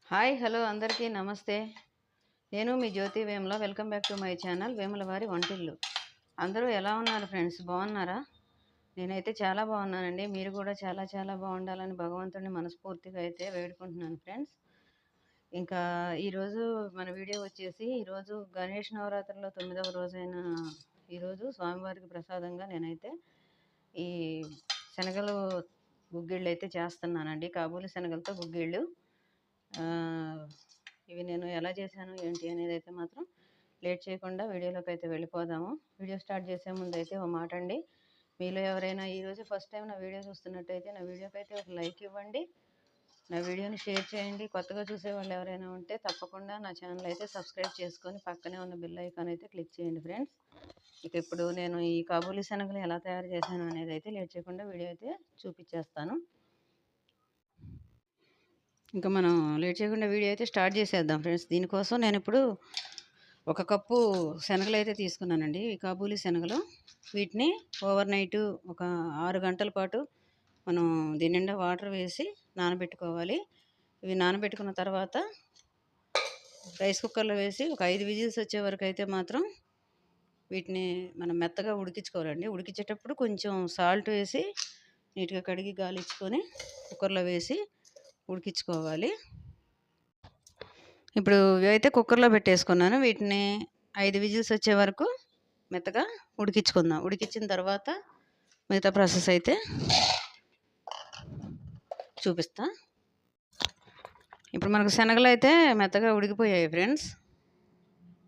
Hi hello అందరికీ నమస్తే. నేను మీ Jyothi Vemula. Welcome back to my channel Vemula వారి వంటిల్లు. అందరూ ఎలా ఉన్నారు ఫ్రెండ్స్? బాగున్నారా? నేనైతే చాలా బాగున్నానండి. మీరు కూడా చాలా చాలా బాగుండాలని భగవంతుడిని మనస్ఫూర్తిగా అయితే వేడుకుంటున్నాను ఫ్రెండ్స్. ఇంకా ఈరోజు మన వీడియో వచ్చేసి ఈరోజు గణేష్ నవరాత్రిలో 9వ రోజైన ఈరోజు స్వామివారికి ప్రసాదంగా నేనైతే ఈ శనగలు గుగ్గిళ్ళు అయితే చేస్తున్నానండి. కాబూలి శనగలతో గుగ్గిళ్ళు. ఇవి నేను ఎలా చేశాను ఏంటి అనేది అయితే మాత్రం లేట్ చేయకుండా వీడియోలోకి అయితే వెళ్ళిపోదాము. వీడియో స్టార్ట్ చేసే ముందు అయితే ఒక మాట అండి, మీలో ఎవరైనా ఈరోజు ఫస్ట్ టైం నా వీడియో చూస్తున్నట్టయితే నా వీడియోకి అయితే ఒక లైక్ ఇవ్వండి, నా వీడియోని షేర్ చేయండి. కొత్తగా చూసే వాళ్ళు ఎవరైనా ఉంటే తప్పకుండా నా ఛానల్ అయితే సబ్స్క్రైబ్ చేసుకొని పక్కనే ఉన్న బెల్ ఐకాన్ అయితే క్లిక్ చేయండి ఫ్రెండ్స్. ఇక ఇప్పుడు నేను ఈ కాబూలి శనగలు ఎలా తయారు చేశాను అనేది అయితే లేట్ చేయకుండా వీడియో అయితే చూపించేస్తాను. ఇంకా మనం లేట్ చేయకుండా వీడియో అయితే స్టార్ట్ చేసేద్దాం ఫ్రెండ్స్. దీనికోసం నేను ఇప్పుడు 1 కప్పు శనగలు అయితే తీసుకున్నానండి. ఈ కాబూలి శనగలు. వీటిని ఓవర్ నైట్ ఒక 6 గంటల పాటు మనం దీని నిండా వాటర్ వేసి నానబెట్టుకోవాలి. ఇవి నానబెట్టుకున్న తర్వాత రైస్ కుక్కర్లో వేసి ఒక 5 విజిల్స్ వచ్చే వరకు అయితే మాత్రం వీటిని మనం మెత్తగా ఉడికించుకోవాలండి. ఉడికించేటప్పుడు కొంచెం సాల్ట్ వేసి నీట్గా కడిగి గాలించుకొని కుక్కర్లో వేసి ఉడికించుకోవాలి. ఇప్పుడు ఇవైతే కుక్కర్లో పెట్టేసుకున్నాను. వీటిని 5 విజిల్స్ వచ్చే వరకు మెత్తగా ఉడికించుకుందాం. ఉడికించిన తర్వాత మిగతా ప్రాసెస్ అయితే చూపిస్తా. ఇప్పుడు మనకు శనగలు అయితే మెత్తగా ఉడికిపోయాయి ఫ్రెండ్స్.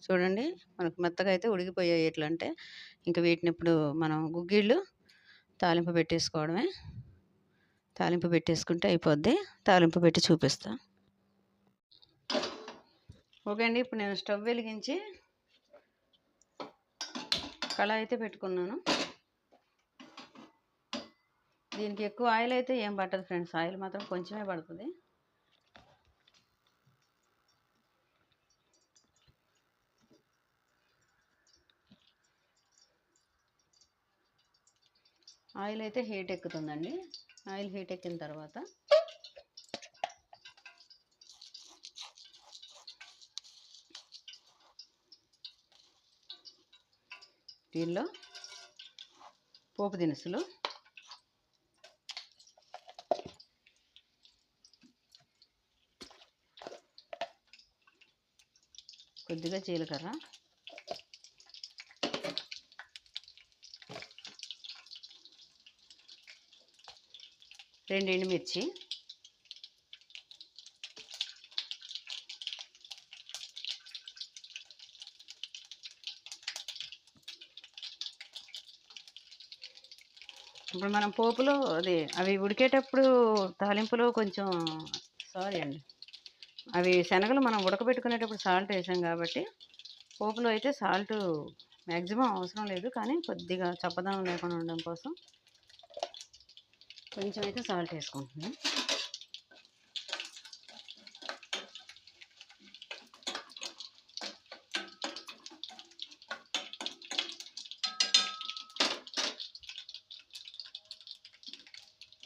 చూడండి, మనకు మెత్తగా అయితే ఉడికిపోయాయి. ఎట్లా అంటే ఇంకా వీటిని ఇప్పుడు మనం గుగ్గిళ్ళు తాలింపు పెట్టేసుకోవడమే. తాలింపు పెట్టేసుకుంటే అయిపోద్ది. తాలింపు పెట్టి చూపిస్తా. ఓకే అండి, ఇప్పుడు నేను స్టవ్ వెలిగించి కళాయి అయితే పెట్టుకున్నాను. దీనికి ఎక్కువ ఆయిల్ అయితే ఏం పట్టదు ఫ్రెండ్స్. ఆయిల్ మాత్రం కొంచెమే పడుతుంది. ఆయిల్ అయితే హీట్ ఎక్కుతుందండి. ఆయిల్ హీట్ ఎక్కిన తర్వాత దీనిలో పోపు దినుసులు, కొద్దిగా జీలకర్ర, రెండు ఎండుమిర్చి, ఇప్పుడు మనం పోపులో అవి ఉడికేటప్పుడు తాలింపులో కొంచెం అవి శనగలు మనం ఉడకబెట్టుకునేటప్పుడు సాల్ట్ వేసాం కాబట్టి పోపులో అయితే సాల్ట్ మ్యాక్సిమం అవసరం లేదు, కానీ కొద్దిగా చప్పదనం లేకుండా ఉండడం కోసం కొంచెం అయితే సాల్ట్ వేసుకుంటున్నాం.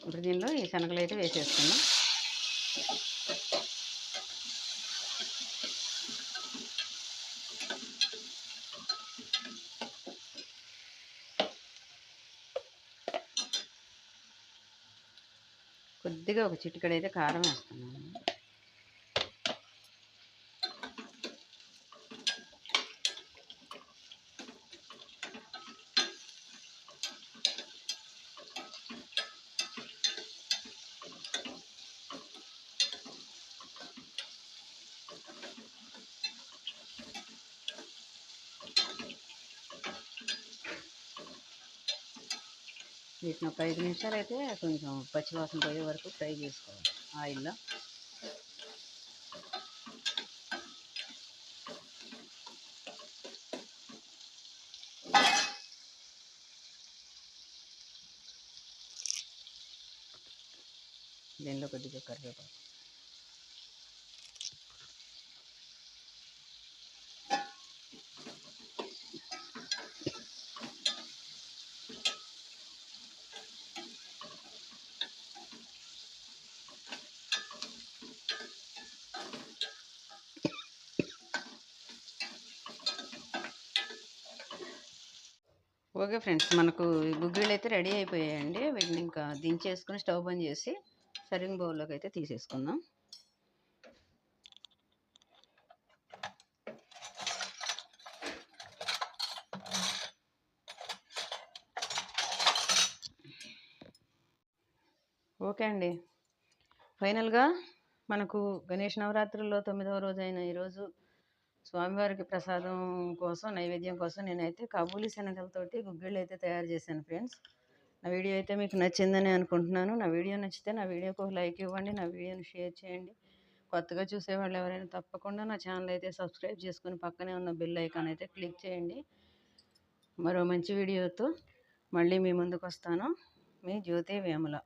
ఇప్పుడు దీనిలో ఈ శనగలు అయితే వేసేసుకున్నాం. కొద్దిగా ఒక చిటికెడు అయితే కారం వేస్తున్నాను. వీటిని ఒక 5 నిమిషాలు అయితే కొంచెం పచ్చివాసన పోయే వరకు ఫ్రై చేసుకోవాలి ఆయిల్లో. దీనిలో కొద్దిగా కరివేపాకు, ఓకే ఫ్రెండ్స్, మనకు గుగ్గిళ్ళు అయితే రెడీ అయిపోయాయండి. వీటిని ఇంకా దించేసుకుని స్టవ్ బంద్ చేసి సర్వింగ్ బౌల్లోకి అయితే తీసేసుకుందాం. ఓకే అండి, ఫైనల్గా మనకు గణేష్ నవరాత్రుల్లో 9వ రోజైన ఈరోజు స్వామివారికి ప్రసాదం కోసం, నైవేద్యం కోసం నేనైతే కాబూలి శనగలతోటి గుగ్గిళ్ళు అయితే తయారు చేశాను ఫ్రెండ్స్. నా వీడియో అయితే మీకు నచ్చిందని అనుకుంటున్నాను. నా వీడియో నచ్చితే నా వీడియోకి ఒక లైక్ ఇవ్వండి, నా వీడియోని షేర్ చేయండి. కొత్తగా చూసేవాళ్ళు ఎవరైనా తప్పకుండా నా ఛానల్ అయితే సబ్స్క్రైబ్ చేసుకుని పక్కనే ఉన్న బెల్ ఐకాన్ అయితే క్లిక్ చేయండి. మరో మంచి వీడియోతో మళ్ళీ మీ ముందుకు వస్తాను. మీ జ్యోతి వేముల.